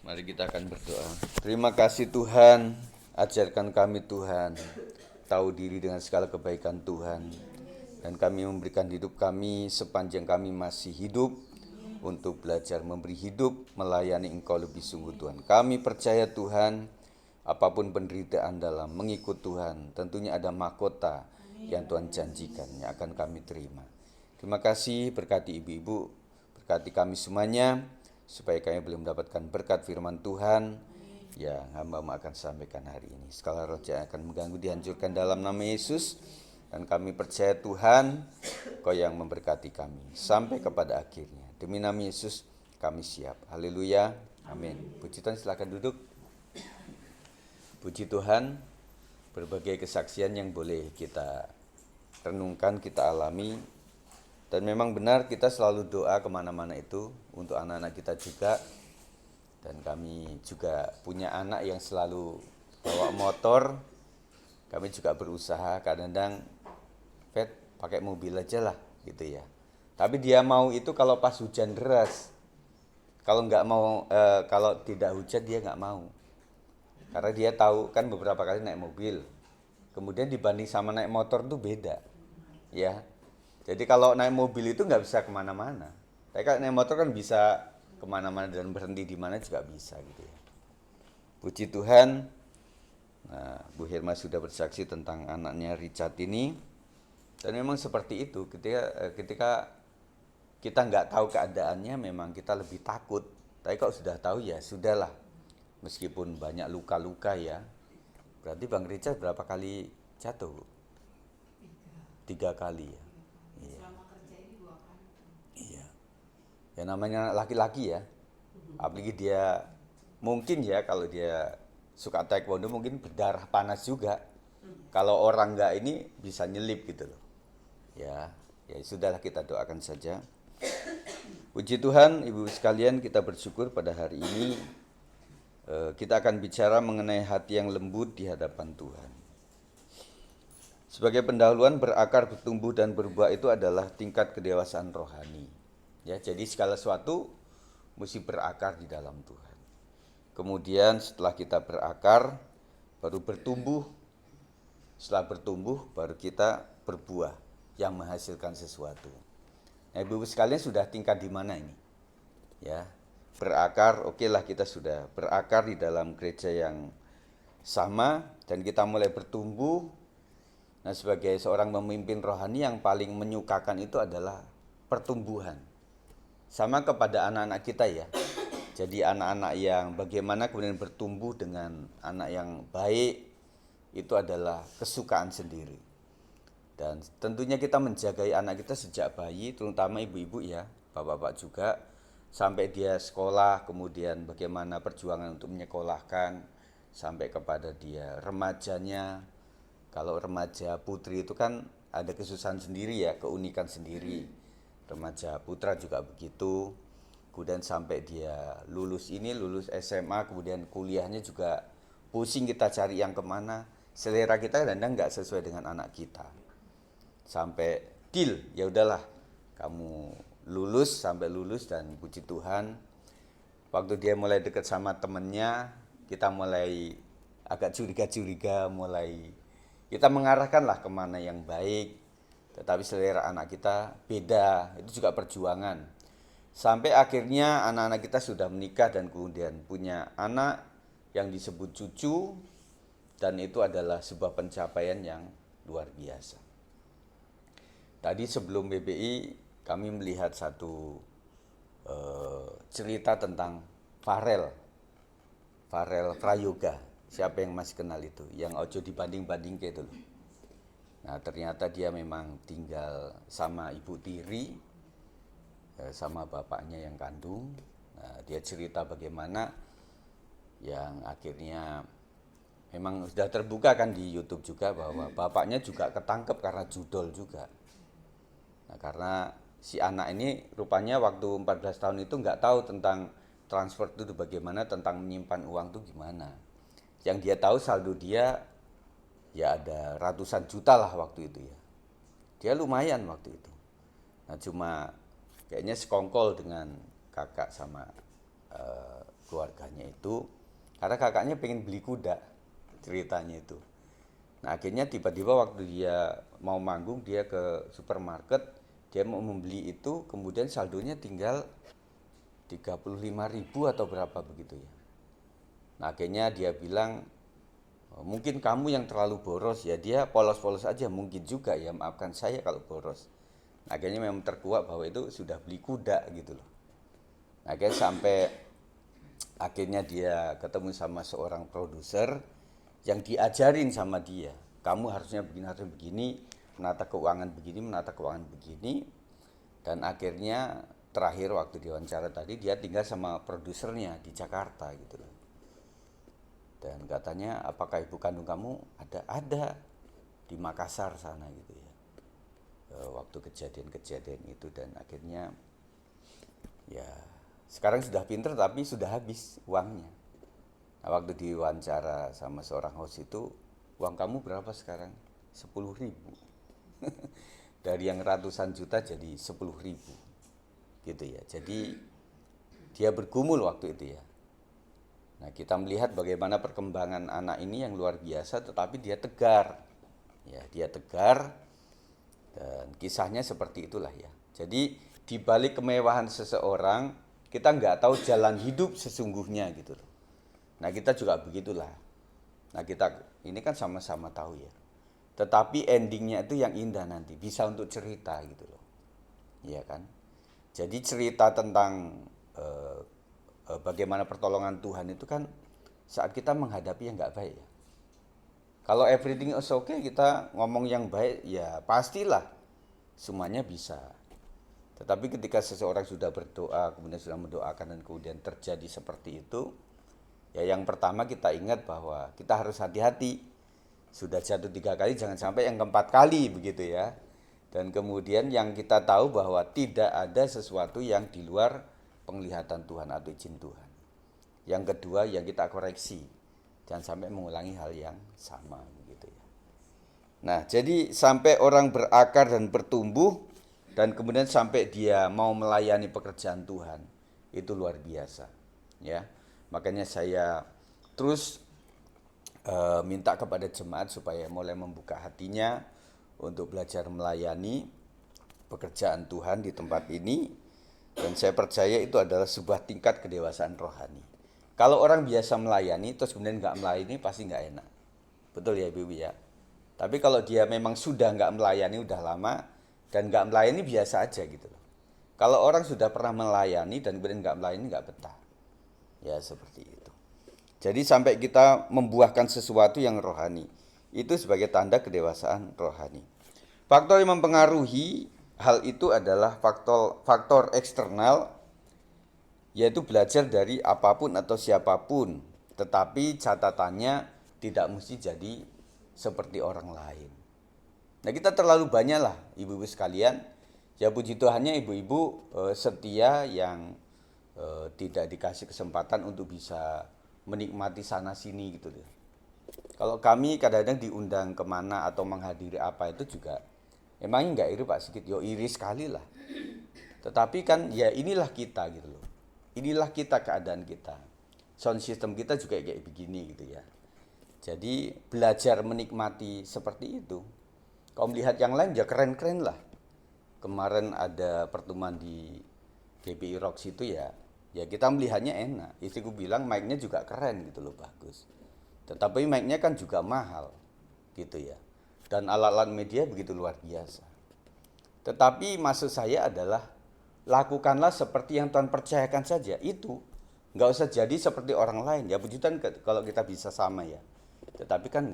Mari kita akan berdoa. Terima kasih Tuhan, ajarkan kami Tuhan, tahu diri dengan segala kebaikan Tuhan. Dan kami memberikan hidup kami sepanjang kami masih hidup untuk belajar memberi hidup, melayani Engkau lebih sungguh Tuhan. Kami percaya Tuhan, apapun penderitaan dalam mengikut Tuhan, tentunya ada mahkota yang Tuhan janjikan yang akan kami terima. Terima kasih, berkati ibu-ibu, berkati kami semuanya, supaya kami boleh mendapatkan berkat firman Tuhan yang hamba akan sampaikan hari ini. Segala roh yang akan mengganggu dihancurkan dalam nama Yesus. Dan kami percaya Tuhan, Kau yang memberkati kami sampai kepada akhirnya. Demi nama Yesus kami siap. Haleluya, amin. Puji Tuhan, silakan duduk. Puji Tuhan, berbagai kesaksian yang boleh kita renungkan, kita alami. Dan memang benar kita selalu doa kemana-mana itu untuk anak-anak kita juga. Dan kami juga punya anak yang selalu bawa motor. Kami juga berusaha kadang-kadang pakai mobil aja lah gitu ya. Tapi dia mau itu kalau pas hujan deras. Kalau nggak mau, kalau tidak hujan dia nggak mau. Karena dia tahu kan beberapa kali naik mobil. Kemudian dibanding sama naik motor itu beda, ya. Jadi kalau naik mobil itu nggak bisa kemana-mana. Tapi kalau naik motor kan bisa kemana-mana dan berhenti di mana juga bisa gitu ya. Puji Tuhan, Nah, Bu Herma sudah bersaksi tentang anaknya Richard ini. Dan memang seperti itu, ketika kita nggak tahu keadaannya, memang kita lebih takut. Tapi kalau sudah tahu ya sudahlah. Meskipun banyak luka-luka ya. Berarti Bang Richard berapa kali jatuh, Bu? 3 kali ya. Iya. Iya. Ya namanya laki-laki ya. Apalagi dia mungkin ya kalau dia suka taekwondo mungkin berdarah panas juga. Kalau orang nggak ini bisa nyelip gitu loh. Ya, ya sudahlah kita doakan saja. Puji Tuhan, Ibu sekalian, kita bersyukur pada hari ini kita akan bicara mengenai hati yang lembut di hadapan Tuhan. Sebagai pendahuluan, berakar, bertumbuh dan berbuah itu adalah tingkat kedewasaan rohani. Ya, jadi segala sesuatu mesti berakar di dalam Tuhan. Kemudian setelah kita berakar, baru bertumbuh. Setelah bertumbuh, baru kita berbuah yang menghasilkan sesuatu. Nah, Ibu sekalian sudah tingkat di mana ini? Ya, berakar, oke lah kita sudah berakar di dalam gereja yang sama dan kita mulai bertumbuh. Nah, sebagai seorang pemimpin rohani yang paling menyukakan itu adalah pertumbuhan. Sama kepada anak-anak kita ya. Jadi anak-anak yang bagaimana kemudian bertumbuh dengan anak yang baik itu adalah kesukaan sendiri. Dan tentunya kita menjagai anak kita sejak bayi, terutama ibu-ibu ya, bapak-bapak juga, sampai dia sekolah, kemudian bagaimana perjuangan untuk menyekolahkan, sampai kepada dia remajanya. Kalau remaja putri itu kan ada kesusahan sendiri ya, keunikan sendiri. Remaja putra juga begitu. Kemudian sampai dia lulus SMA, kemudian kuliahnya juga pusing kita cari yang kemana. Selera kita kadang nggak sesuai dengan anak kita. Sampai deal, ya udahlah, kamu sampai lulus dan puji Tuhan. Waktu dia mulai dekat sama temennya, kita mulai agak curiga-curiga, kita mengarahkanlah kemana yang baik. Tetapi selera anak kita beda, itu juga perjuangan. Sampai akhirnya anak-anak kita sudah menikah dan kemudian punya anak yang disebut cucu, dan itu adalah sebuah pencapaian yang luar biasa. Tadi sebelum BBI kami melihat satu cerita tentang Farel Prayoga. Siapa yang masih kenal itu? Yang ojo dibanding-banding kayak itu loh. Nah, ternyata dia memang tinggal sama Ibu Tiri, sama bapaknya yang kandung. Nah, dia cerita bagaimana yang akhirnya memang sudah terbuka kan di YouTube juga bahwa bapaknya juga ketangkep karena judol juga. Nah, karena si anak ini rupanya waktu 14 tahun itu nggak tahu tentang transfer itu bagaimana, tentang menyimpan uang itu gimana. Yang dia tahu saldo dia ya ada ratusan juta lah waktu itu ya. Dia lumayan waktu itu. Nah, cuma kayaknya sekongkol dengan kakak sama keluarganya itu. Karena kakaknya pengen beli kuda, ceritanya itu. Nah, akhirnya tiba-tiba waktu dia mau manggung, dia ke supermarket, dia mau membeli itu, kemudian saldonya tinggal 35.000 atau berapa begitu ya. Nah, akhirnya dia bilang, mungkin kamu yang terlalu boros ya. Dia polos-polos aja, mungkin juga ya, maafkan saya kalau boros. Nah, akhirnya memang terkuak bahwa itu sudah beli kuda gitu loh. Nah, akhirnya sampai akhirnya dia ketemu sama seorang produser yang diajarin sama dia, kamu harusnya begini, menata keuangan begini. Dan akhirnya terakhir waktu diwawancara tadi dia tinggal sama produsernya di Jakarta gitu loh. Dan katanya, apakah ibu kandung kamu ada di Makassar sana gitu ya. Waktu kejadian itu, dan akhirnya ya sekarang sudah pinter tapi sudah habis uangnya. Nah, waktu diwawancara sama seorang host itu, uang kamu berapa sekarang? 10.000. Dari yang ratusan juta jadi 10.000 gitu ya. Jadi dia bergumul waktu itu ya. Nah, kita melihat bagaimana perkembangan anak ini yang luar biasa, tetapi dia tegar. Ya, dia tegar, dan kisahnya seperti itulah ya. Jadi di balik kemewahan seseorang, kita nggak tahu jalan hidup sesungguhnya gitu loh. Nah, kita juga begitulah. Nah, kita ini kan sama-sama tahu ya. Tetapi endingnya itu yang indah nanti, bisa untuk cerita gitu loh. Iya kan? Jadi cerita tentang bagaimana pertolongan Tuhan itu kan saat kita menghadapi yang nggak baik ya. Kalau everything is okay, kita ngomong yang baik, ya pastilah semuanya bisa. Tetapi ketika seseorang sudah berdoa, kemudian sudah mendoakan dan kemudian terjadi seperti itu, ya yang pertama kita ingat bahwa kita harus hati-hati. Sudah jatuh 3 kali, jangan sampai yang keempat kali begitu ya. Dan kemudian yang kita tahu bahwa tidak ada sesuatu yang di luar penglihatan Tuhan atau izin Tuhan. Yang kedua yang kita koreksi. Jangan sampai mengulangi hal yang sama begitu ya. Nah, jadi sampai orang berakar dan bertumbuh dan kemudian sampai dia mau melayani pekerjaan Tuhan, itu luar biasa ya. Makanya saya terus minta kepada jemaat supaya mulai membuka hatinya untuk belajar melayani pekerjaan Tuhan di tempat ini, dan saya percaya itu adalah sebuah tingkat kedewasaan rohani. Kalau orang biasa melayani terus kemudian nggak melayani pasti nggak enak, betul ya Ibu ya. Tapi kalau dia memang sudah nggak melayani udah lama dan nggak melayani biasa aja gitu loh. Kalau orang sudah pernah melayani dan kemudian nggak melayani nggak betah, ya seperti itu. Jadi sampai kita membuahkan sesuatu yang rohani, itu sebagai tanda kedewasaan rohani. Faktor yang mempengaruhi hal itu adalah faktor eksternal, yaitu belajar dari apapun atau siapapun, tetapi catatannya tidak mesti jadi seperti orang lain. Nah, kita terlalu banyak lah ibu-ibu sekalian, ya puji Tuhannya ibu-ibu setia yang tidak dikasih kesempatan untuk bisa menikmati sana sini gitu deh. Kalau kami kadang-kadang diundang kemana atau menghadiri apa itu juga emangnya nggak iri Pak Sigit, yo iri sekali lah. Tetapi kan ya inilah kita gitu loh. Inilah kita, keadaan kita. Sound system kita juga kayak begini gitu ya. Jadi belajar menikmati seperti itu. Kalau melihat yang lain ya keren-keren lah. Kemarin ada pertemuan di GBI Rocks itu ya kita melihatnya enak. Istriku bilang mic-nya juga keren gitu loh, bagus. Tetapi mic-nya kan juga mahal gitu ya. Dan alat-alat media begitu luar biasa. Tetapi maksud saya adalah lakukanlah seperti yang Tuhan percayakan saja. Itu nggak usah jadi seperti orang lain. Ya puji Tuhan kalau kita bisa sama ya. Tetapi kan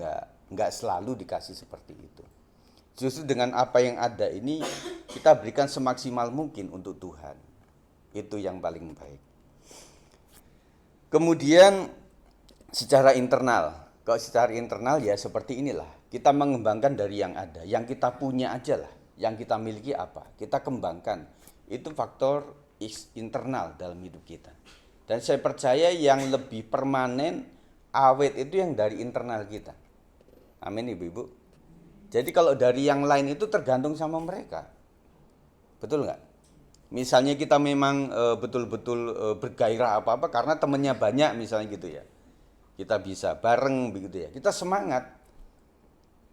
nggak selalu dikasih seperti itu. Justru dengan apa yang ada ini kita berikan semaksimal mungkin untuk Tuhan. Itu yang paling baik. Kemudian secara internal. Kalau secara internal ya seperti inilah. Kita mengembangkan dari yang ada. Yang kita punya aja lah. Yang kita miliki apa. Kita kembangkan. Itu faktor internal dalam hidup kita. Dan saya percaya yang lebih permanen, awet itu yang dari internal kita. Amin ibu-ibu. Jadi kalau dari yang lain itu tergantung sama mereka. Betul nggak? Misalnya kita memang betul-betul bergairah apa-apa karena temennya banyak misalnya gitu ya. Kita bisa bareng begitu ya. Kita semangat.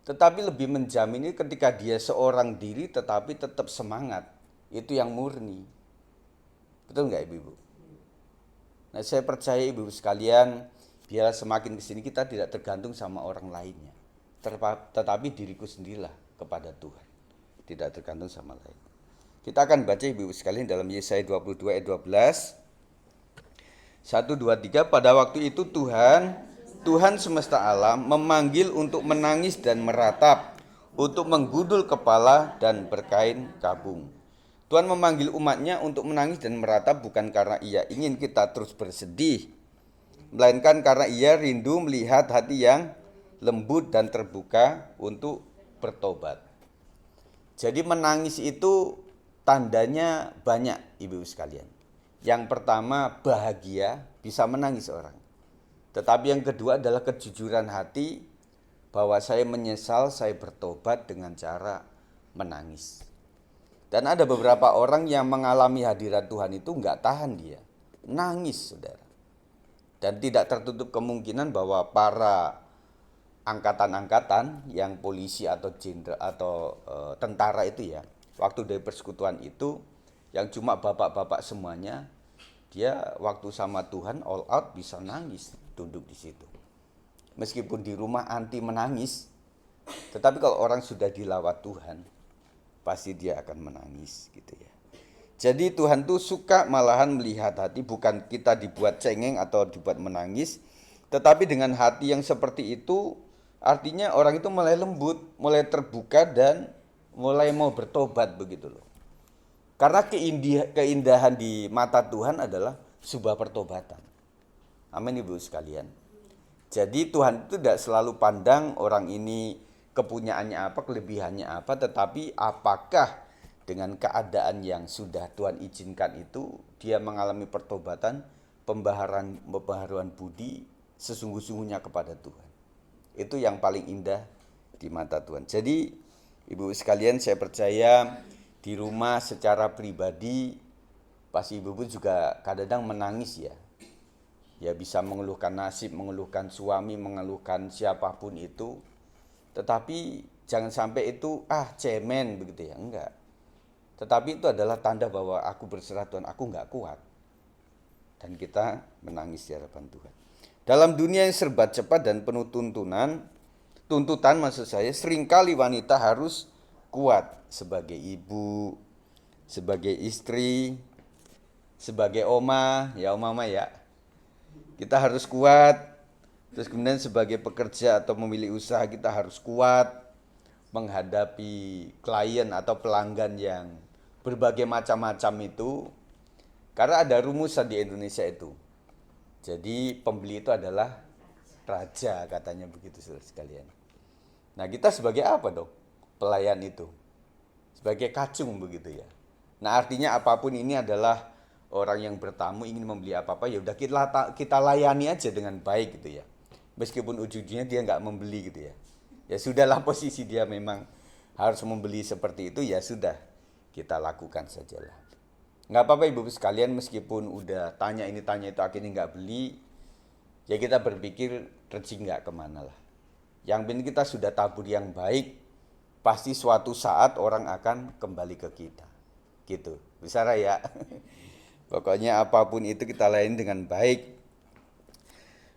Tetapi lebih menjamin ini ketika dia seorang diri tetapi tetap semangat. Itu yang murni. Betul nggak ibu-ibu? Nah saya percaya ibu-ibu sekalian, biar semakin kesini kita tidak tergantung sama orang lainnya. Tetapi diriku sendirilah kepada Tuhan. Tidak tergantung sama lain. Kita akan baca ibu-ibu sekalian dalam Yesaya 22 ayat 12. 1, 2, 3. Pada waktu itu Tuhan semesta alam memanggil untuk menangis dan meratap, untuk menggundul kepala dan berkain kabung. Tuhan memanggil umatnya untuk menangis dan meratap bukan karena ia ingin kita terus bersedih, melainkan karena ia rindu melihat hati yang lembut dan terbuka untuk bertobat. Jadi menangis itu tandanya banyak ibu sekalian. Yang pertama bahagia, bisa menangis orang. Tetapi yang kedua adalah kejujuran hati bahwa saya menyesal, saya bertobat dengan cara menangis. Dan ada beberapa orang yang mengalami hadirat Tuhan itu nggak tahan dia, nangis saudara. Dan tidak tertutup kemungkinan bahwa para angkatan-angkatan yang polisi atau jenderal atau tentara itu ya, waktu dari persekutuan itu yang cuma bapak-bapak semuanya, dia waktu sama Tuhan all out bisa nangis, tunduk di situ. meskipun di rumah anti menangis, tetapi kalau orang sudah dilawat Tuhan, pasti dia akan menangis gitu ya. Jadi Tuhan tuh suka malahan melihat hati, bukan kita dibuat cengeng atau dibuat menangis, tetapi dengan hati yang seperti itu, artinya orang itu mulai lembut, mulai terbuka dan mulai mau bertobat begitu loh. Karena keindahan di mata Tuhan adalah sebuah pertobatan. Amin ibu sekalian. Jadi Tuhan itu tidak selalu pandang orang ini kepunyaannya apa, kelebihannya apa, tetapi apakah dengan keadaan yang sudah Tuhan izinkan itu, dia mengalami pertobatan, pembaharuan budi sesungguh-sungguhnya kepada Tuhan. Itu yang paling indah di mata Tuhan. Jadi ibu sekalian, saya percaya di rumah secara pribadi pasti ibu juga kadang-kadang menangis ya. Ya bisa mengeluhkan nasib, mengeluhkan suami, mengeluhkan siapapun itu. Tetapi jangan sampai itu cemen begitu ya, enggak. Tetapi itu adalah tanda bahwa aku berserah Tuhan, aku enggak kuat. Dan kita menangis di hadapan Tuhan. Dalam dunia yang serba cepat dan penuh tuntutan maksud saya, seringkali wanita harus kuat sebagai ibu, sebagai istri, sebagai oma ya. Kita harus kuat. Terus kemudian sebagai pekerja atau memilih usaha kita harus kuat menghadapi klien atau pelanggan yang berbagai macam-macam itu. Karena ada rumusan di Indonesia itu. Jadi pembeli itu adalah raja, katanya begitu saudara sekalian. Nah, kita sebagai apa dong? Pelayan itu. Sebagai kacung begitu ya. Nah, artinya apapun ini adalah orang yang bertamu ingin membeli apa-apa, ya udah kita layani aja dengan baik gitu ya. Meskipun ujung-ujungnya dia nggak membeli gitu ya. Ya sudahlah, posisi dia memang harus membeli seperti itu, ya sudah, kita lakukan sajalah. Nggak apa-apa ibu sekalian, meskipun udah tanya ini tanya itu akhirnya nggak beli, ya kita berpikir rezeki nggak kemana lah. Yang penting kita sudah tabur yang baik, pasti suatu saat orang akan kembali ke kita. Gitu, bisa ya. Pokoknya apapun itu kita layani dengan baik.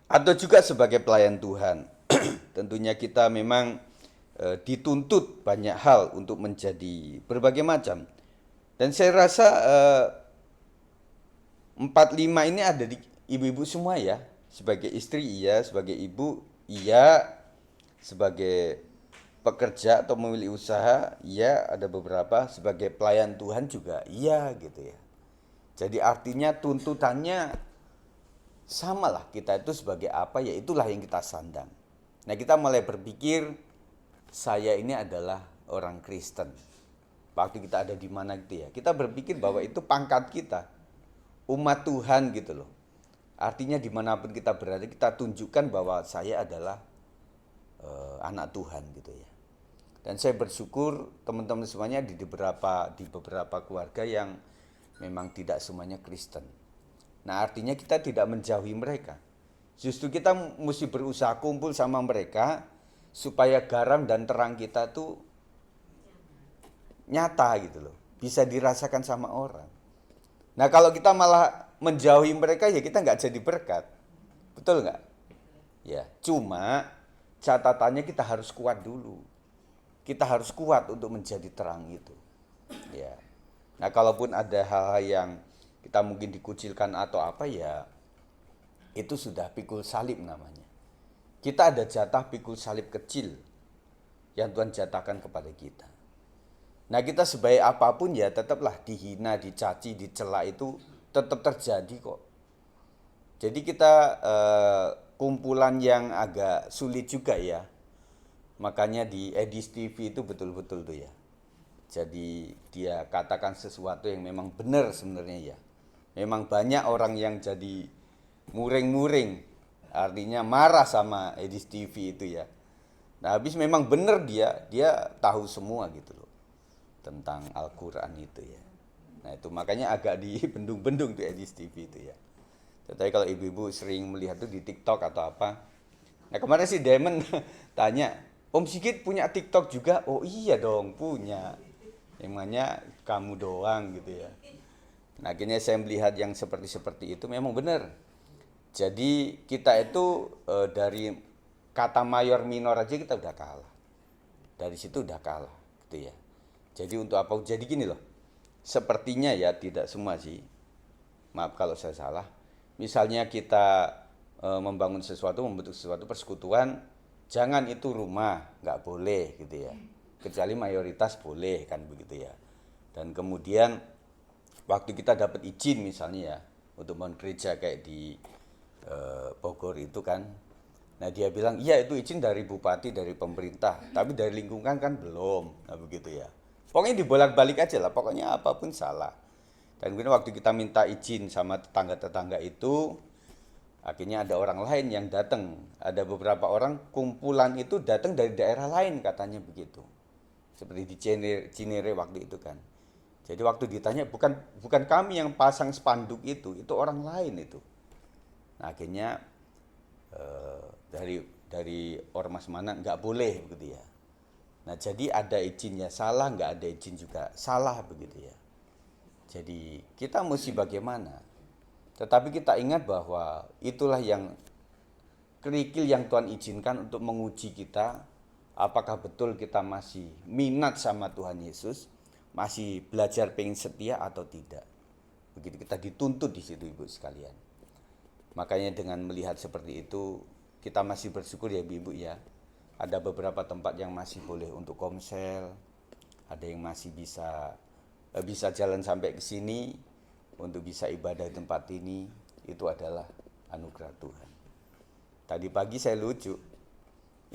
Atau juga sebagai pelayan Tuhan. Tentunya kita memang dituntut banyak hal untuk menjadi berbagai macam. Dan saya rasa 4-5 ini ada di ibu-ibu semua ya. Sebagai istri iya, sebagai ibu iya, sebagai pekerja atau memilih usaha iya, ada beberapa, sebagai pelayan Tuhan juga iya gitu ya. Jadi artinya tuntutannya sama lah, kita itu sebagai apa ya itulah yang kita sandang. Nah, kita mulai berpikir saya ini adalah orang Kristen. Waktu kita ada di mana gitu ya, kita berpikir bahwa itu pangkat kita, umat Tuhan gitu loh. Artinya dimanapun kita berada, kita tunjukkan bahwa saya adalah anak Tuhan gitu ya. Dan saya bersyukur teman-teman semuanya di beberapa keluarga yang memang tidak semuanya Kristen. Nah, artinya kita tidak menjauhi mereka. Justru kita mesti berusaha kumpul sama mereka supaya garam dan terang kita tuh nyata gitu loh. Bisa dirasakan sama orang. Nah, kalau kita malah menjauhi mereka, ya kita nggak jadi berkat. Betul nggak? Ya, cuma catatannya kita harus kuat dulu. Kita harus kuat untuk menjadi terang itu. Ya. Nah, kalaupun ada hal-hal yang kita mungkin dikucilkan atau apa ya, itu sudah pikul salib namanya. Kita ada jatah pikul salib kecil yang Tuhan jatahkan kepada kita. Nah, kita sebaik apapun ya tetaplah dihina, dicaci, dicela itu tetap terjadi kok. Jadi kita kumpulan yang agak sulit juga ya. Makanya di Edis TV itu betul-betul tuh ya. Jadi dia katakan sesuatu yang memang benar sebenarnya ya. Memang banyak orang yang jadi muring-muring, artinya marah sama Edis TV itu ya. Nah, habis memang benar dia tahu semua gitu loh tentang Al-Quran itu ya. Nah, itu makanya agak dibendung-bendung tuh Edis TV itu ya. Tapi kalau ibu-ibu sering melihat tuh di TikTok atau apa. Nah, kemarin si Damon tanya, Om Sigit punya TikTok juga? Oh iya dong, punya. Emangnya kamu doang gitu ya. Nah, akhirnya saya melihat yang seperti itu memang benar. Jadi kita itu dari kata mayor minor aja kita udah kalah. Dari situ udah kalah, gitu ya. Jadi untuk apa? Jadi gini loh. Sepertinya ya, tidak semua sih. Maaf kalau saya salah. Misalnya kita membangun sesuatu, membentuk sesuatu persekutuan, jangan itu rumah, nggak boleh gitu ya. Kecuali mayoritas boleh kan begitu ya. Dan kemudian waktu kita dapat izin misalnya ya untuk membangun gereja kayak di Bogor itu kan, nah dia bilang iya itu izin dari bupati, dari pemerintah, tapi dari lingkungan kan belum, nah begitu ya. Pokoknya dibolak-balik aja lah, pokoknya apapun salah. Dan kemudian waktu kita minta izin sama tetangga-tetangga itu, akhirnya ada orang lain yang datang. Ada beberapa orang kumpulan itu datang dari daerah lain katanya begitu. Seperti di Cinere waktu itu kan. Jadi waktu ditanya bukan kami yang pasang spanduk itu orang lain itu. Nah, akhirnya dari ormas mana nggak boleh begitu ya. Nah jadi ada izinnya salah, nggak ada izin juga salah begitu ya. Jadi kita mesti bagaimana? Tetapi kita ingat bahwa itulah yang kerikil yang Tuhan izinkan untuk menguji kita, apakah betul kita masih minat sama Tuhan Yesus, masih belajar pengen setia atau tidak. Begitu kita dituntut di situ Ibu sekalian. Makanya dengan melihat seperti itu, kita masih bersyukur ya Ibu ya. Ada beberapa tempat yang masih boleh untuk komsel, ada yang masih bisa jalan sampai ke sini untuk bisa ibadah di tempat ini, itu adalah anugerah Tuhan. Tadi pagi saya lucu,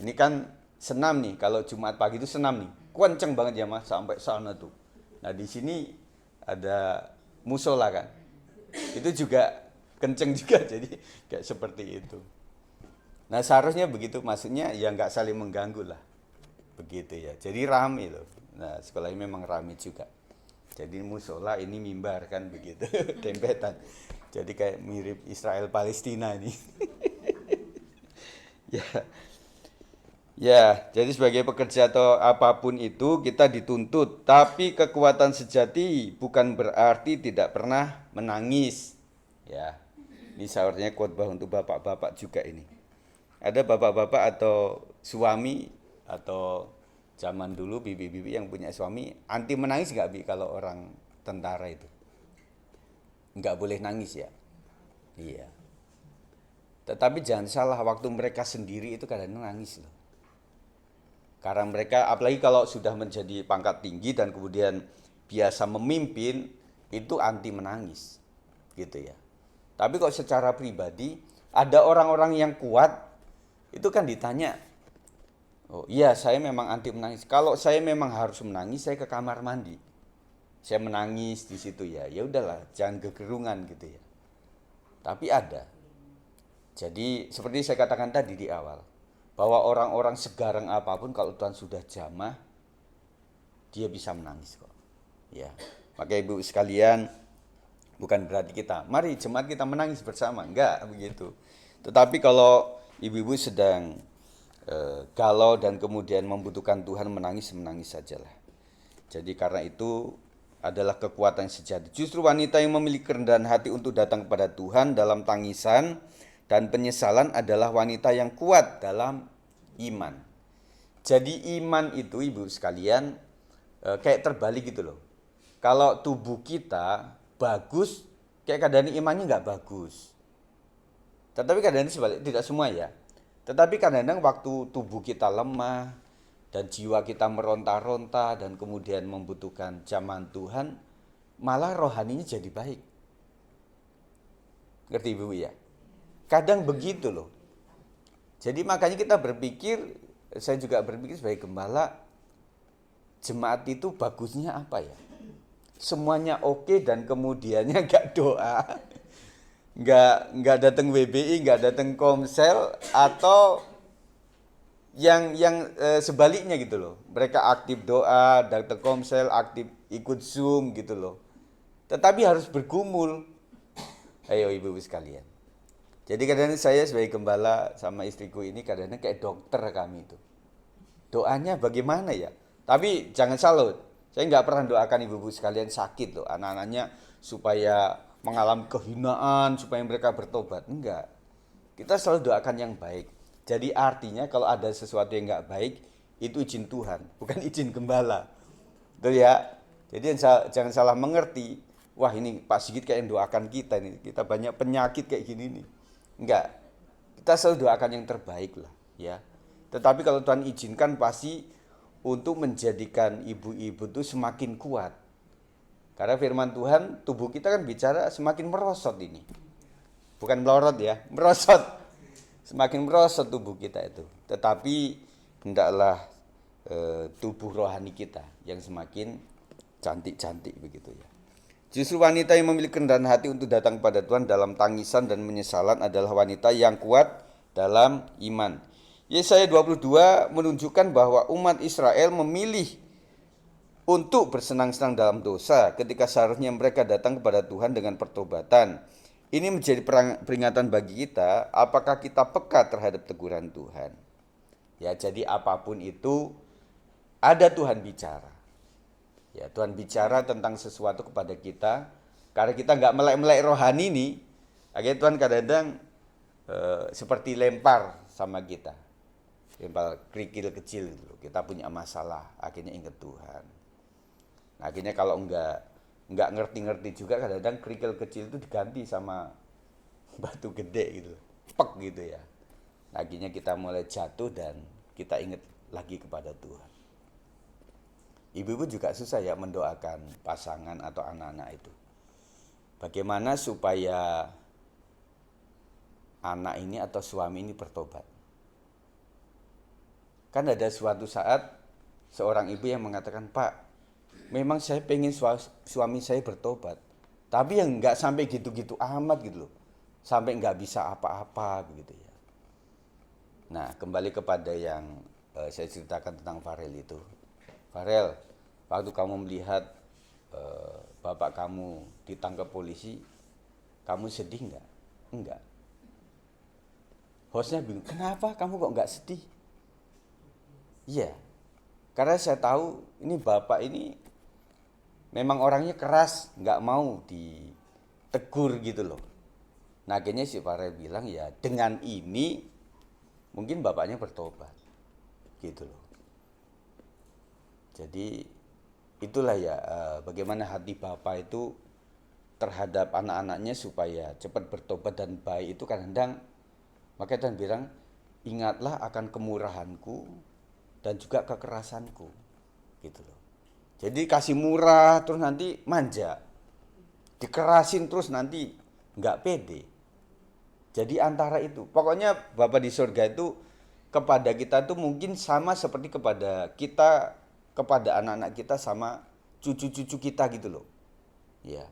ini kan senam nih, kalau Jumat pagi itu senam nih, kenceng banget ya Mas sampai sana tuh. Nah di sini ada musola kan, itu juga kenceng juga, jadi kayak seperti itu. Nah seharusnya begitu, maksudnya ya nggak saling mengganggu lah, begitu ya. Jadi rame loh. Nah sekolah ini memang rame juga. Jadi musola ini mimbar kan begitu, dempetan. Jadi kayak mirip Israel Palestina ini. Ya, jadi sebagai pekerja atau apapun itu kita dituntut. Tapi kekuatan sejati bukan berarti tidak pernah menangis. Ya, ini seharusnya khotbah untuk bapak-bapak juga ini. Ada bapak-bapak atau suami atau zaman dulu bibi-bibi yang punya suami anti menangis nggak Bi kalau orang tentara itu? Nggak boleh nangis ya? Iya. Tetapi jangan salah, waktu mereka sendiri itu kadang-kadang nangis loh. Karena mereka apalagi kalau sudah menjadi pangkat tinggi dan kemudian biasa memimpin, itu anti menangis. Gitu ya. Tapi kalau secara pribadi ada orang-orang yang kuat itu kan ditanya, oh iya saya memang anti menangis. Kalau saya memang harus menangis, saya ke kamar mandi. Saya menangis di situ ya. Ya udahlah, jangan kegerungan gitu ya. Tapi ada. Jadi seperti saya katakan tadi di awal, bahwa orang-orang segarang apapun kalau Tuhan sudah jamah, dia bisa menangis kok. Ya. Maka Ibu sekalian, bukan berarti mari jemaat kita menangis bersama, enggak begitu. Tetapi kalau ibu-ibu sedang galau dan kemudian membutuhkan Tuhan, menangis sajalah. Jadi karena itu adalah kekuatan sejati. Justru wanita yang memiliki kerendahan hati untuk datang kepada Tuhan dalam tangisan dan penyesalan adalah wanita yang kuat dalam iman. Jadi iman itu Ibu sekalian kayak terbalik gitu loh. Kalau tubuh kita bagus, kayak kadang imannya nggak bagus. Tetapi kadang-kadang sebalik, tidak semua ya. Tetapi kadang-kadang waktu tubuh kita lemah dan jiwa kita meronta-ronta dan kemudian membutuhkan jamahan Tuhan, malah rohaninya jadi baik. Ngerti Ibu ya? Kadang begitu loh. Jadi makanya kita berpikir, saya juga berpikir sebagai gembala, jemaat itu bagusnya apa ya? Semuanya oke dan kemudiannya nggak doa. Nggak datang WBI, nggak datang komsel, atau yang sebaliknya gitu loh. Mereka aktif doa, datang komsel, aktif ikut Zoom gitu loh. Tetapi harus bergumul. Ayo ibu-ibu sekalian. Jadi kadang-kadang saya sebagai gembala sama istriku ini kadang-kadang kayak dokter kami itu. Doanya bagaimana ya? Tapi jangan salut. Saya nggak pernah doakan ibu-ibu sekalian sakit loh, anak-anaknya supaya mengalami kehinaan, supaya mereka bertobat. Enggak. Kita selalu doakan yang baik. Jadi artinya kalau ada sesuatu yang nggak baik, itu izin Tuhan, bukan izin gembala. Betul ya? Jadi jangan salah mengerti. Wah ini Pak Sigit kayak yang doakan kita nih. Kita banyak penyakit kayak gini nih. Enggak. Kita selalu doakan yang terbaik lah. Ya. Tetapi kalau Tuhan izinkan pasti untuk menjadikan ibu-ibu itu semakin kuat. Karena firman Tuhan, tubuh kita kan bicara semakin merosot ini. Bukan melorot ya, merosot. Semakin merosot tubuh kita itu. Tetapi hendaklah tubuh rohani kita yang semakin cantik-cantik begitu ya. Justru wanita yang memiliki kerendahan hati untuk datang kepada Tuhan dalam tangisan dan menyesalan adalah wanita yang kuat dalam iman. Yesaya 22 menunjukkan bahwa umat Israel memilih untuk bersenang-senang dalam dosa ketika seharusnya mereka datang kepada Tuhan dengan pertobatan. Ini menjadi peringatan bagi kita, apakah kita peka terhadap teguran Tuhan. Ya, jadi apapun itu ada Tuhan bicara. Ya, Tuhan bicara tentang sesuatu kepada kita. Karena kita nggak melek-melek rohani nih, akhirnya Tuhan kadang-kadang seperti lempar sama kita. Lempar kerikil kecil gitu. Kita punya masalah, akhirnya ingat Tuhan. Nah, akhirnya kalau nggak ngerti-ngerti juga kadang-kadang kerikil kecil itu diganti sama batu gede gitu. Pek gitu ya. Nah, akhirnya kita mulai jatuh dan kita ingat lagi kepada Tuhan. Ibu-ibu juga susah ya mendoakan pasangan atau anak-anak itu. Bagaimana supaya anak ini atau suami ini bertobat. Kan ada suatu saat seorang ibu yang mengatakan, Pak, memang saya pengen suami saya bertobat. Tapi yang nggak sampai gitu-gitu amat gitu loh. Sampai nggak bisa apa-apa begitu ya. Nah, kembali kepada yang saya ceritakan tentang Farel itu. Farel, waktu kamu melihat bapak kamu ditangkap polisi, kamu sedih nggak? Enggak. Hostnya bingung, kenapa kamu kok nggak sedih? Iya, karena saya tahu ini bapak ini memang orangnya keras, nggak mau ditegur gitu loh. Nah akhirnya si Farel bilang ya dengan ini mungkin bapaknya bertobat gitu loh. Jadi itulah ya bagaimana hati bapak itu terhadap anak-anaknya supaya cepat bertobat dan baik itu kadang-kadang makanya Tuhan bilang ingatlah akan kemurahanku dan juga kekerasanku gitu loh. Jadi kasih murah terus nanti manja, dikerasin terus nanti nggak pede. Jadi antara itu, pokoknya Bapa di surga itu kepada kita tuh mungkin sama seperti kepada kita, kepada anak-anak kita sama cucu-cucu kita gitu loh. Ya.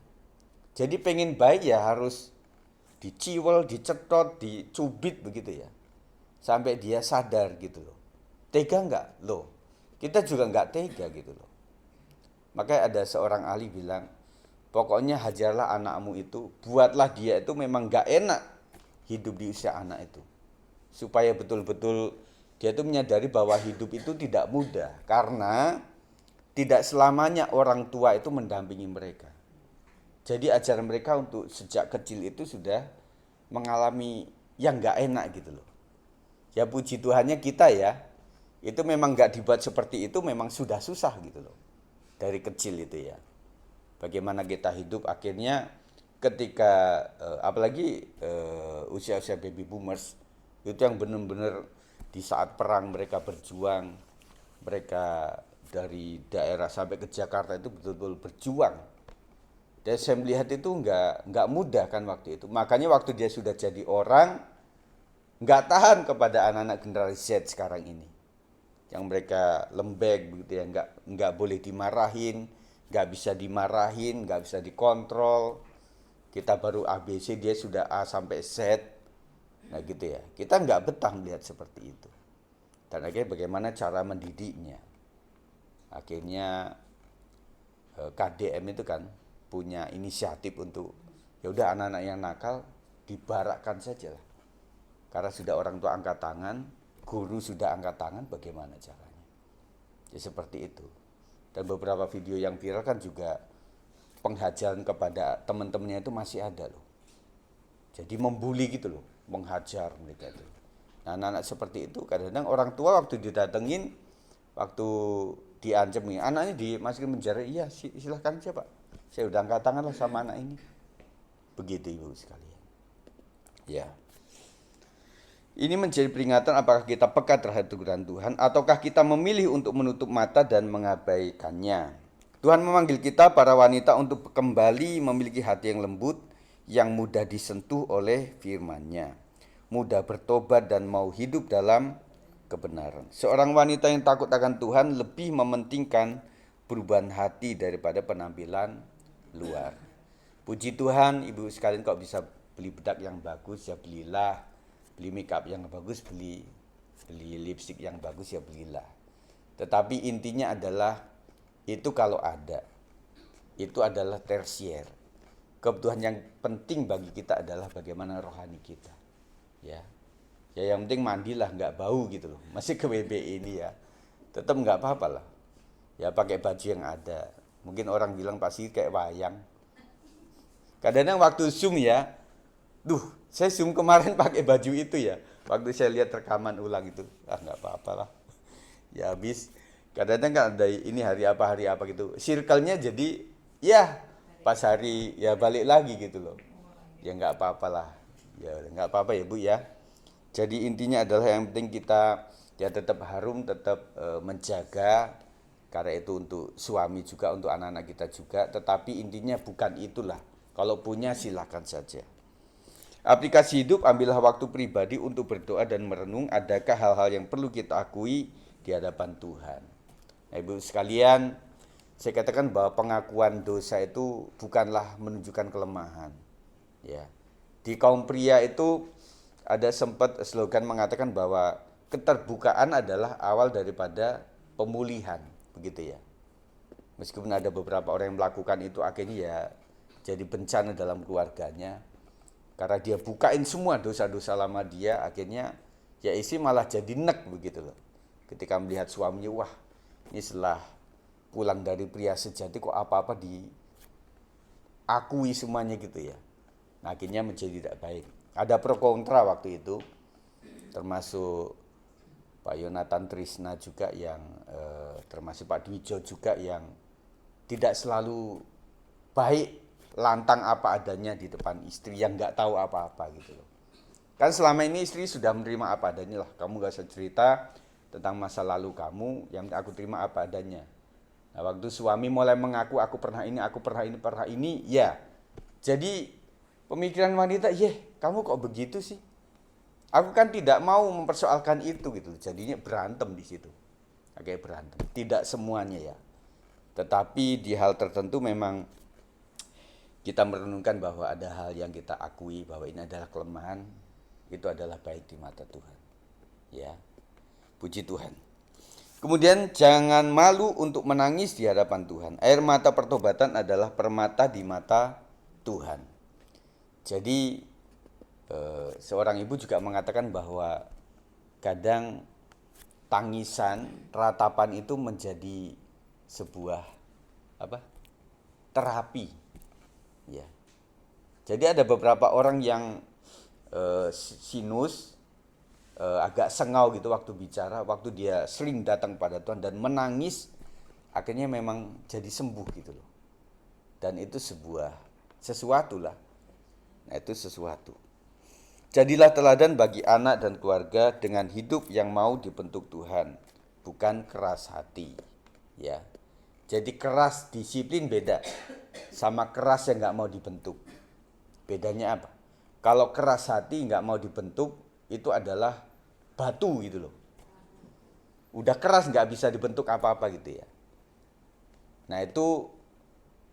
Jadi pengen baik ya harus diciwel, dicetot, dicubit begitu ya. Sampai dia sadar gitu loh. Tega nggak? Loh, kita juga nggak tega gitu loh. Makanya ada seorang ahli bilang, pokoknya hajarlah anakmu itu, buatlah dia itu memang nggak enak hidup di usia anak itu. Supaya betul-betul dia itu menyadari bahwa hidup itu tidak mudah. Karena tidak selamanya orang tua itu mendampingi mereka. Jadi ajaran mereka untuk sejak kecil itu sudah mengalami yang nggak enak gitu loh. Ya puji Tuhannya kita ya, itu memang nggak dibuat seperti itu memang sudah susah gitu loh. Dari kecil itu ya. Bagaimana kita hidup akhirnya ketika apalagi usia-usia baby boomers itu yang benar-benar di saat perang mereka berjuang, mereka dari daerah sampai ke Jakarta itu betul-betul berjuang. Dan saya melihat itu nggak mudah kan waktu itu. Makanya waktu dia sudah jadi orang nggak tahan kepada anak-anak generasi Z sekarang ini. Yang mereka lembek begitu ya, nggak boleh dimarahin, nggak bisa dimarahin, nggak bisa dikontrol. Kita baru ABC, dia sudah A sampai Z. Nah gitu ya, kita nggak betah melihat seperti itu. Dan akhirnya bagaimana cara mendidiknya. Akhirnya KDM itu kan punya inisiatif untuk ya udah anak-anak yang nakal dibarakkan saja lah. Karena sudah orang tua angkat tangan, guru sudah angkat tangan, bagaimana caranya? Ya seperti itu. Dan beberapa video yang viral kan juga penghajaran kepada teman-temannya itu masih ada loh. Jadi membuli gitu loh, menghajar mereka itu. Nah, anak-anak seperti itu kadang-kadang orang tua waktu didatengin, waktu diancam, anaknya dimasukin penjara, iya silahkan aja Pak, saya udah angkat tangan lah sama anak ini. Begitu Ibu sekalian. Ya. Ini menjadi peringatan apakah kita peka terhadap teguran Tuhan ataukah kita memilih untuk menutup mata dan mengabaikannya. Tuhan memanggil kita para wanita untuk kembali memiliki hati yang lembut, yang mudah disentuh oleh firman-Nya, mudah bertobat dan mau hidup dalam kebenaran. Seorang wanita yang takut akan Tuhan lebih mementingkan perubahan hati daripada penampilan luar. Puji Tuhan, Ibu sekalian, kok bisa beli bedak yang bagus ya belilah, beli makeup yang bagus, beli lipstik yang bagus ya belilah. Tetapi intinya adalah itu kalau ada, itu adalah tersier. Kebutuhan yang penting bagi kita adalah bagaimana rohani kita. Ya yang penting mandilah, nggak bau gitu loh. Masih ke WB ini ya, tetap nggak apa-apa lah. Ya pakai baju yang ada. Mungkin orang bilang pasti kayak wayang. Kadang-kadang waktu Zoom ya, saya Zoom kemarin pakai baju itu ya. Waktu saya lihat rekaman ulang itu, nggak apa-apa lah. Ya habis, kadang-kadang kan ada ini hari apa gitu. Circle-nya jadi, ya pas hari ya balik lagi gitu loh. Ya nggak apa-apa lah. Ya nggak apa-apa ya Bu ya. Jadi intinya adalah yang penting kita ya tetap harum, tetap menjaga. Karena itu untuk suami juga, untuk anak-anak kita juga. Tetapi intinya bukan itulah. Kalau punya silakan saja. Aplikasi hidup, ambillah waktu pribadi untuk berdoa dan merenung adakah hal-hal yang perlu kita akui di hadapan Tuhan. Nah, Ibu sekalian, saya katakan bahwa pengakuan dosa itu bukanlah menunjukkan kelemahan. Ya. Di kaum pria itu ada sempat slogan mengatakan bahwa keterbukaan adalah awal daripada pemulihan, begitu ya. Meskipun ada beberapa orang yang melakukan itu akhirnya ya jadi bencana dalam keluarganya. Karena dia bukain semua dosa-dosa lama dia, akhirnya ya isi malah jadi nek begitu loh. Ketika melihat suaminya, wah ini setelah pulang dari pria sejati kok apa-apa diakui semuanya gitu ya. Nah, akhirnya menjadi tidak baik. Ada pro kontra waktu itu, termasuk Pak Yonatan Trisna juga yang termasuk Pak Dwijo juga yang tidak selalu baik, lantang apa adanya di depan istri yang nggak tahu apa-apa gitu loh. Kan selama ini istri sudah menerima apa adanya lah, kamu nggak usah cerita tentang masa lalu kamu, yang aku terima apa adanya. Nah, waktu suami mulai mengaku aku pernah ini, ya. Jadi pemikiran wanita, kamu kok begitu sih? Aku kan tidak mau mempersoalkan itu gitu. Jadinya berantem di situ. Kayak berantem. Tidak semuanya ya. Tetapi di hal tertentu memang kita merenungkan bahwa ada hal yang kita akui bahwa ini adalah kelemahan, itu adalah baik di mata Tuhan. Ya. Puji Tuhan. Kemudian jangan malu untuk menangis di hadapan Tuhan. Air mata pertobatan adalah permata di mata Tuhan. Jadi seorang ibu juga mengatakan bahwa kadang tangisan, ratapan itu menjadi sebuah terapi. Ya. Jadi ada beberapa orang yang sinus, agak sengau gitu waktu bicara, waktu dia sering datang pada Tuhan dan menangis, akhirnya memang jadi sembuh gitu loh. Dan itu sesuatu lah. Nah, itu sesuatu. Jadilah teladan bagi anak dan keluarga dengan hidup yang mau dibentuk Tuhan, bukan keras hati. Ya. Jadi keras disiplin beda sama keras yang nggak mau dibentuk. Bedanya apa? Kalau keras hati nggak mau dibentuk, itu adalah batu gitu loh. Udah keras nggak bisa dibentuk apa-apa gitu ya. Nah itu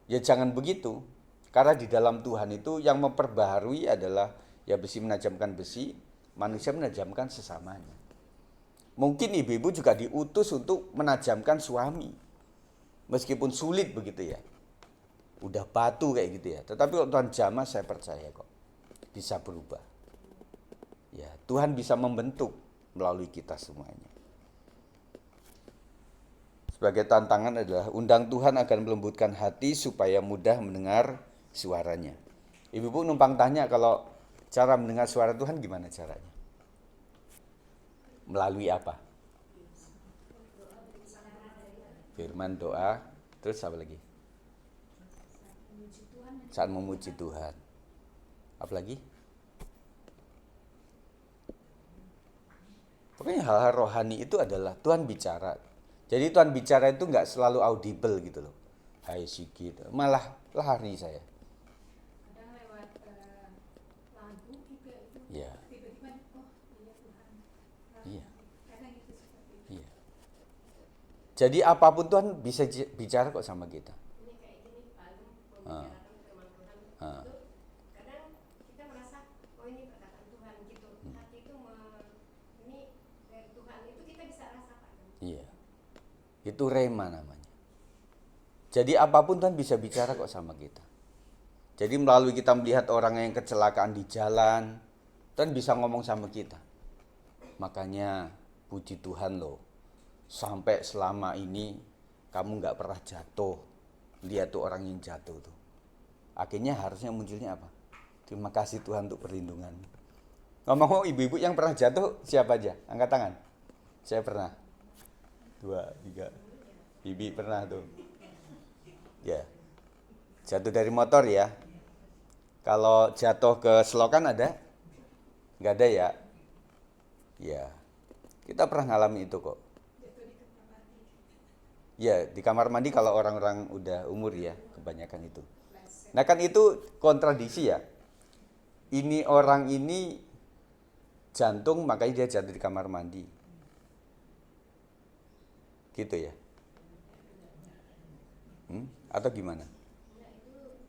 ya jangan begitu. Karena di dalam Tuhan itu yang memperbaharui adalah ya besi menajamkan besi, manusia menajamkan sesamanya. Mungkin ibu-ibu juga diutus untuk menajamkan suami. Meskipun sulit begitu ya. Udah batu kayak gitu ya. Tetapi kalau Tuhan jamah, saya percaya kok bisa berubah. Ya, Tuhan bisa membentuk melalui kita semuanya. Sebagai tantangan adalah undang Tuhan akan melembutkan hati supaya mudah mendengar suaranya. Ibu-ibu numpang tanya kalau cara mendengar suara Tuhan gimana caranya? Melalui apa? Firman, doa, terus apa lagi? Saat memuji Tuhan. Apa lagi? Pokoknya hal-hal rohani itu adalah Tuhan bicara. Jadi Tuhan bicara itu nggak selalu audible gitu loh. Hai Sigit, malah lari saya. Kadang lewat lagu juga itu. Iya. Tiba-tiba, oh iya Tuhan. Iya. Kadang itu seperti itu. Iya. Jadi apapun Tuhan bisa bicara kok sama kita. Ini kayak gini Pak Agung membicarakan firman Tuhan itu kadang kita merasa oh ini perkataan Tuhan gitu, hati itu ini dari Tuhan itu kita bisa rasa Pak Agung. Iya. Itu rema namanya. Jadi apapun Tuhan bisa bicara kok sama kita. Jadi melalui kita melihat orang yang kecelakaan di jalan, Tuhan bisa ngomong sama kita. Makanya puji Tuhan loh, sampai selama ini kamu nggak pernah jatuh. Lihat tuh orang yang jatuh tuh. Akhirnya harusnya munculnya apa? Terima kasih Tuhan untuk perlindungan. Ngomong ibu-ibu yang pernah jatuh siapa aja? Angkat tangan. Saya pernah. 2, 3. Bibi pernah tuh. Ya. Jatuh dari motor ya. Kalau jatuh ke selokan ada? Nggak ada ya? Ya. Kita pernah ngalami itu kok. Ya, di kamar mandi kalau orang-orang udah umur ya, kebanyakan itu. Nah kan itu kontradiksi ya. Ini orang ini jantung makanya dia jatuh di kamar mandi. Gitu ya. Atau gimana? Enggak, itu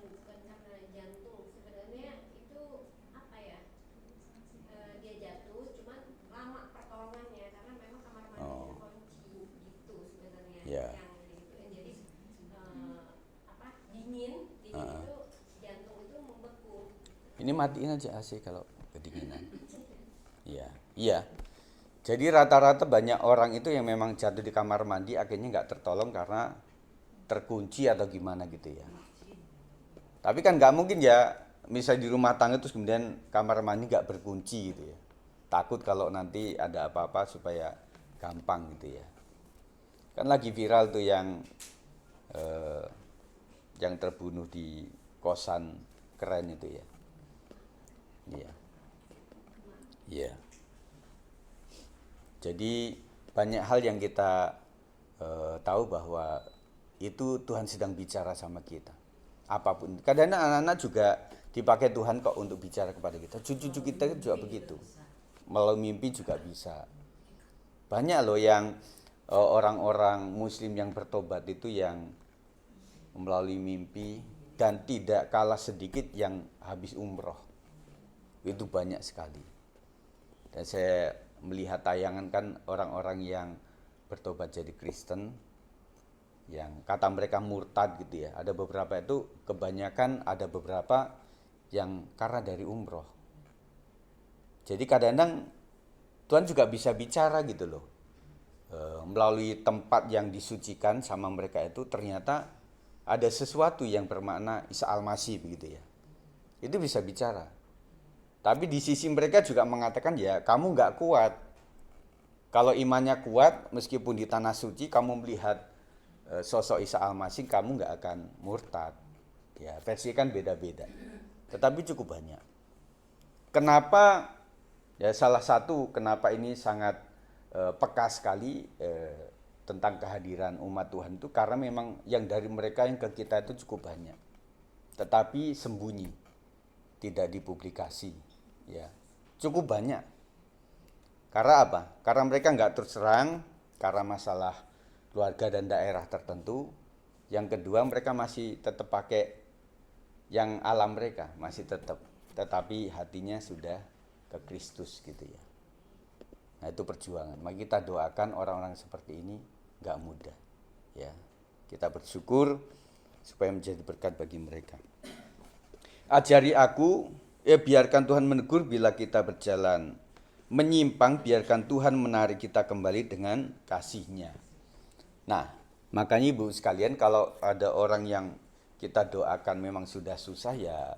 bukan karena jantung, sebenarnya itu apa ya, dia jatuh cuman lama pertolongannya karena memang kamar mandinya kunci gitu sebenarnya. Ya. Yang digituin jadi dingin itu jantung itu membeku. Ini matiin aja AC kalau kedinginan. Iya, iya. Jadi rata-rata banyak orang itu yang memang jatuh di kamar mandi akhirnya nggak tertolong karena terkunci atau gimana gitu ya. Tapi kan nggak mungkin ya, misalnya di rumah tangga terus kemudian kamar mandi nggak berkunci gitu ya. Takut kalau nanti ada apa-apa supaya gampang gitu ya. Kan lagi viral tuh yang terbunuh di kosan keren itu ya. Iya. Iya. Jadi banyak hal yang kita tahu bahwa itu Tuhan sedang bicara sama kita. Apapun. Kadang anak-anak juga dipakai Tuhan kok untuk bicara kepada kita. Cucu-cucu kita juga begitu. Melalui mimpi juga bisa. Banyak loh yang orang-orang muslim yang bertobat itu yang melalui mimpi dan tidak kalah sedikit yang habis umroh. Itu banyak sekali. Dan saya melihat tayangan kan orang-orang yang bertobat jadi Kristen, yang kata mereka murtad gitu ya. Ada beberapa itu, kebanyakan ada beberapa yang karena dari umroh. Jadi kadang-kadang Tuhan juga bisa bicara gitu loh. Melalui tempat yang disucikan sama mereka itu ternyata ada sesuatu yang bermakna Isa Al-Masih begitu ya. Itu bisa bicara. Tapi di sisi mereka juga mengatakan ya kamu nggak kuat. Kalau imannya kuat meskipun di tanah suci kamu melihat sosok Isa Al-Masih kamu nggak akan murtad. Ya versi kan beda-beda. Tetapi cukup banyak. Kenapa? Ya salah satu kenapa ini sangat peka sekali tentang kehadiran umat Tuhan itu karena memang yang dari mereka yang ke kita itu cukup banyak. Tetapi sembunyi, tidak dipublikasi. Ya cukup banyak. Karena apa? Karena mereka nggak terus terang karena masalah keluarga dan daerah tertentu. Yang kedua mereka masih tetap pakai yang alam mereka masih tetap, tetapi hatinya sudah ke Kristus gitu ya. Nah itu perjuangan. Maka kita doakan orang-orang seperti ini nggak mudah. Ya kita bersyukur supaya menjadi berkat bagi mereka. Ajari aku, biarkan Tuhan menegur bila kita berjalan menyimpang, biarkan Tuhan menarik kita kembali dengan kasih-Nya. Nah, makanya Ibu sekalian kalau ada orang yang kita doakan memang sudah susah ya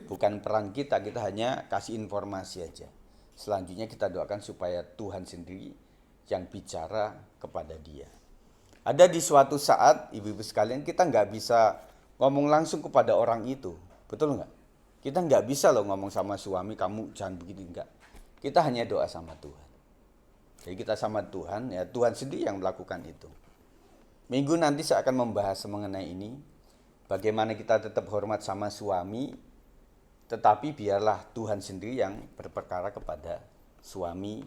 bukan peran kita, kita hanya kasih informasi aja. selanjutnya kita doakan supaya Tuhan sendiri yang bicara kepada dia. Ada di suatu saat, ibu-ibu sekalian, kita nggak bisa ngomong langsung kepada orang itu, betul nggak? Kita nggak bisa loh ngomong sama suami, kamu jangan begini, enggak. Kita hanya doa sama Tuhan. Jadi kita sama Tuhan, ya Tuhan sendiri yang melakukan itu. Minggu nanti saya akan membahas mengenai ini, bagaimana kita tetap hormat sama suami, tetapi biarlah Tuhan sendiri yang berperkara kepada suami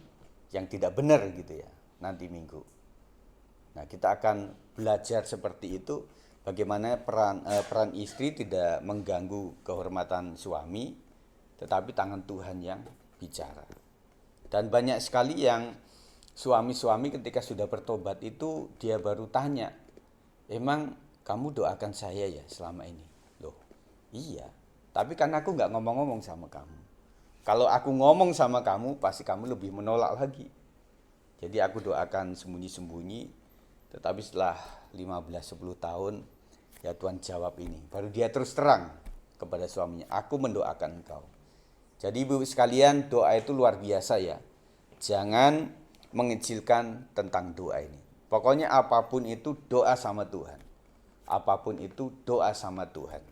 yang tidak benar gitu ya, nanti Minggu. Nah, kita akan belajar seperti itu, bagaimana peran istri tidak mengganggu kehormatan suami, tetapi tangan Tuhan yang bicara. Dan banyak sekali yang suami-suami ketika sudah bertobat itu dia baru tanya, emang kamu doakan saya ya selama ini? Loh, iya. Tapi kan aku nggak ngomong-ngomong sama kamu. Kalau aku ngomong sama kamu, pasti kamu lebih menolak lagi. Jadi aku doakan sembunyi-sembunyi, tetapi setelah 15-10 tahun, ya Tuhan jawab ini. Baru dia terus terang kepada suaminya, aku mendoakan engkau. Jadi ibu sekalian, doa itu luar biasa ya. Jangan mengecilkan tentang doa ini. Pokoknya apapun itu doa sama Tuhan. Apapun itu doa sama Tuhan.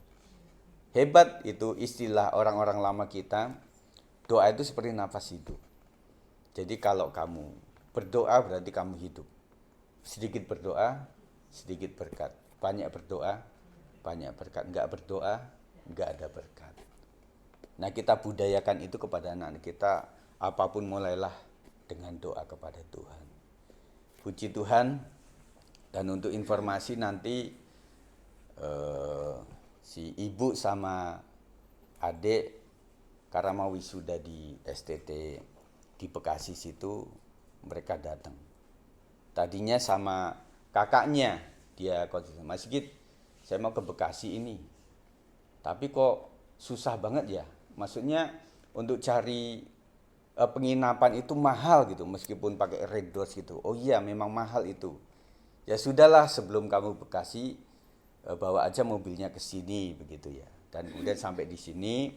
Hebat itu istilah orang-orang lama kita, doa itu seperti nafas hidup. Jadi kalau kamu berdoa berarti kamu hidup. Sedikit berdoa, sedikit berkat. Banyak berdoa, banyak berkat. Enggak berdoa, enggak ada berkat. Nah, kita budayakan itu kepada anak-anak kita, apapun mulailah dengan doa kepada Tuhan. Puji Tuhan. Dan untuk informasi nanti si ibu sama adik karena mau wisuda di STT di Bekasi situ, mereka datang. Tadinya sama kakaknya, dia konsisten, Mas Sigit, saya mau ke Bekasi ini. Tapi kok susah banget ya. Maksudnya untuk cari penginapan itu mahal gitu, meskipun pakai Red Doors gitu. Oh iya, memang mahal itu. Ya sudahlah, sebelum kamu Bekasi, bawa aja mobilnya ke sini begitu ya. Dan kemudian sampai di sini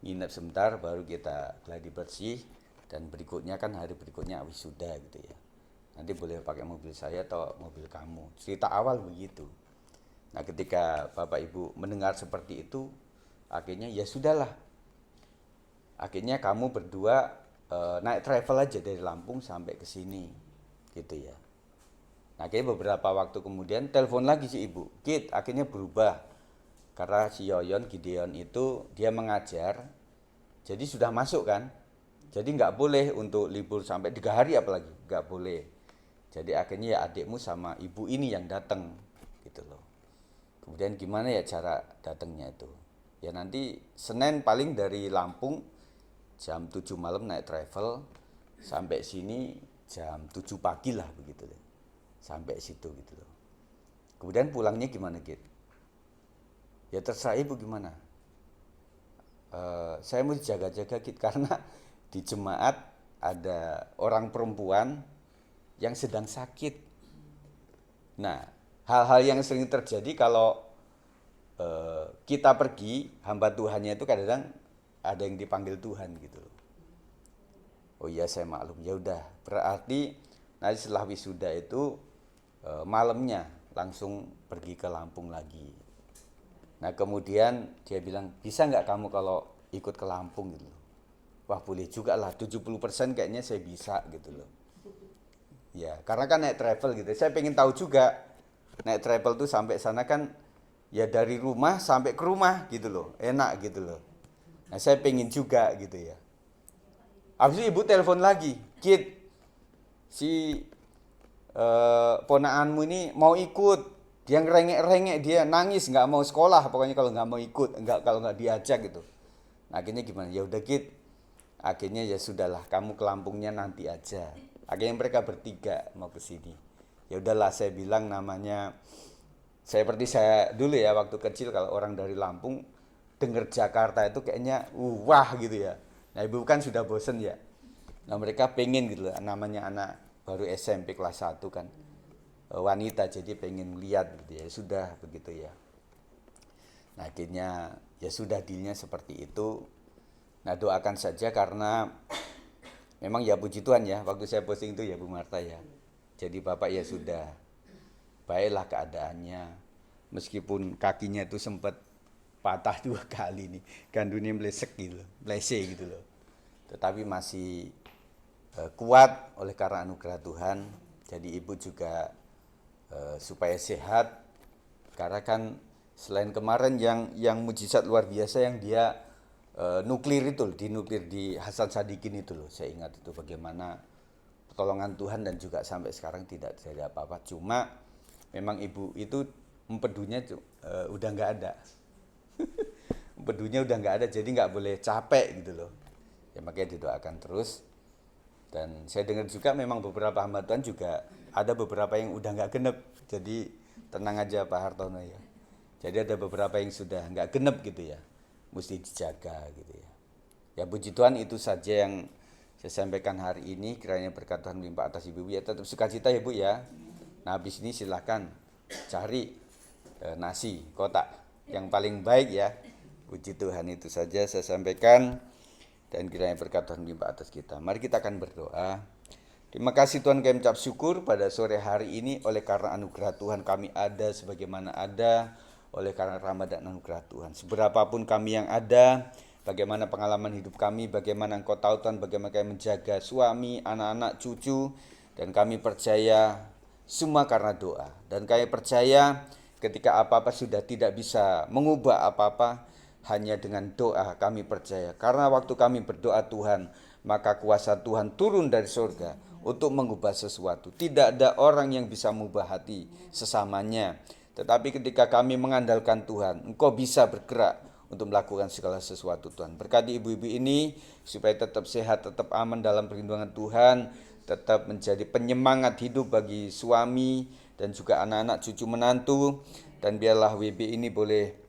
nginep sebentar, baru kita gladi bersih, dan berikutnya kan hari berikutnya wisuda gitu ya. Nanti boleh pakai mobil saya atau mobil kamu. Cerita awal begitu. Nah, ketika Bapak Ibu mendengar seperti itu, akhirnya ya sudahlah. Akhirnya kamu berdua naik travel aja dari Lampung sampai ke sini gitu ya. Nah, akhirnya beberapa waktu kemudian telepon lagi si ibu, Kit, akhirnya berubah. Karena si Yoyon, Gideon itu dia mengajar, jadi sudah masuk kan. Jadi nggak boleh untuk libur sampai 3 hari apalagi, nggak boleh. Jadi akhirnya ya adikmu sama ibu ini yang datang gitu loh. Kemudian gimana ya cara datangnya itu? Ya nanti Senin paling dari Lampung jam 7 malam naik travel sampai sini jam 7 pagi lah begitu deh. Sampai situ gitu loh. Kemudian pulangnya gimana Kit? Ya terserah ibu gimana. Saya mau jaga-jaga Kit karena di jemaat ada orang perempuan yang sedang sakit. Nah, hal-hal yang sering terjadi kalau kita pergi, hamba Tuhannya itu kadang ada yang dipanggil Tuhan gitu loh. Oh iya saya maklum, ya udah berarti nanti setelah wisuda itu malamnya langsung pergi ke Lampung lagi. Nah kemudian dia bilang, bisa nggak kamu kalau ikut ke Lampung gitu loh. Wah boleh juga lah, 70% kayaknya saya bisa gitu loh. Ya karena kan naik travel gitu, saya pengen tahu juga naik travel tuh sampai sana kan ya dari rumah sampai ke rumah gitu loh, enak gitu loh. Nah saya pengen juga gitu ya. Habis itu ibu telepon lagi, Kit, si ponakanmu ini mau ikut, dia ngerengek-rengek, dia nangis nggak mau sekolah pokoknya kalau nggak mau ikut, kalau nggak diajak gitu. Nah, akhirnya gimana? Ya udah Kit, akhirnya ya sudahlah, kamu ke Lampungnya nanti aja. Akhirnya mereka bertiga mau ke sini. Ya udahlah, saya bilang namanya, seperti saya dulu ya waktu kecil kalau orang dari Lampung denger Jakarta itu kayaknya wah gitu ya. Nah ibu kan sudah bosen ya. Nah mereka pengen gitu loh, namanya anak baru SMP kelas 1 kan, wanita, jadi pengen lihat gitu ya. Sudah begitu ya. Nah akhirnya ya sudah dealnya seperti itu. Nah doakan saja karena memang ya puji Tuhan ya, waktu saya posting itu ya Bu Marta ya. Jadi Bapak ya sudah, baiklah keadaannya. Meskipun kakinya itu sempat patah 2 kali nih, gandunnya melesek gitu, melese gitu loh. Tetapi masih kuat oleh karena anugerah Tuhan. Jadi ibu juga supaya sehat, karena kan selain kemarin yang mujizat luar biasa yang dia nuklir itu, dinuklir di Hasan Sadikin itu loh, saya ingat itu bagaimana pertolongan Tuhan dan juga sampai sekarang tidak terjadi apa-apa. Cuma memang ibu itu empedunya udah nggak ada. Empedunya udah nggak ada, jadi nggak boleh capek gitu loh. Ya makanya didoakan terus. Dan saya dengar juga memang beberapa hamba Tuhan juga ada beberapa yang udah nggak genep. Jadi tenang aja Pak Hartono ya. Jadi ada beberapa yang sudah nggak genep gitu ya. Mesti dijaga gitu ya. Ya puji Tuhan, itu saja yang saya sampaikan hari ini. Kiranya berkat Tuhan melimpah atas ibu-ibu ya. Tetap sukacita ya Bu ya. Nah habis ini silahkan cari nasi kotak yang paling baik ya. Puji Tuhan, itu saja saya sampaikan. Dan kiranya berkat Tuhan melimpah atas kita. Mari kita akan berdoa. Terima kasih Tuhan, kami ucap syukur pada sore hari ini oleh karena anugerah Tuhan kami ada sebagaimana ada, oleh karena rahmat dan anugerah Tuhan. Seberapapun kami yang ada, bagaimana pengalaman hidup kami, bagaimana Engkau tahu Tuhan, bagaimana kami menjaga suami, anak-anak, cucu, dan kami percaya semua karena doa. Dan kami percaya ketika apa-apa sudah tidak bisa mengubah apa-apa, hanya dengan doa kami percaya. Karena waktu kami berdoa Tuhan, maka kuasa Tuhan turun dari surga untuk mengubah sesuatu. Tidak ada orang yang bisa mengubah hati sesamanya. Tetapi ketika kami mengandalkan Tuhan, Engkau bisa bergerak untuk melakukan segala sesuatu Tuhan. Berkati ibu-ibu ini supaya tetap sehat, tetap aman dalam perlindungan Tuhan, tetap menjadi penyemangat hidup bagi suami dan juga anak-anak, cucu menantu. Dan biarlah WB ini boleh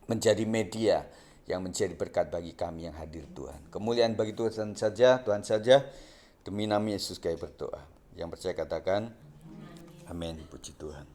menjadi media yang menjadi berkat bagi kami yang hadir Tuhan. Kemuliaan bagi Tuhan saja, demi nama Yesus kami berdoa. Yang percaya katakan, amin. Puji Tuhan.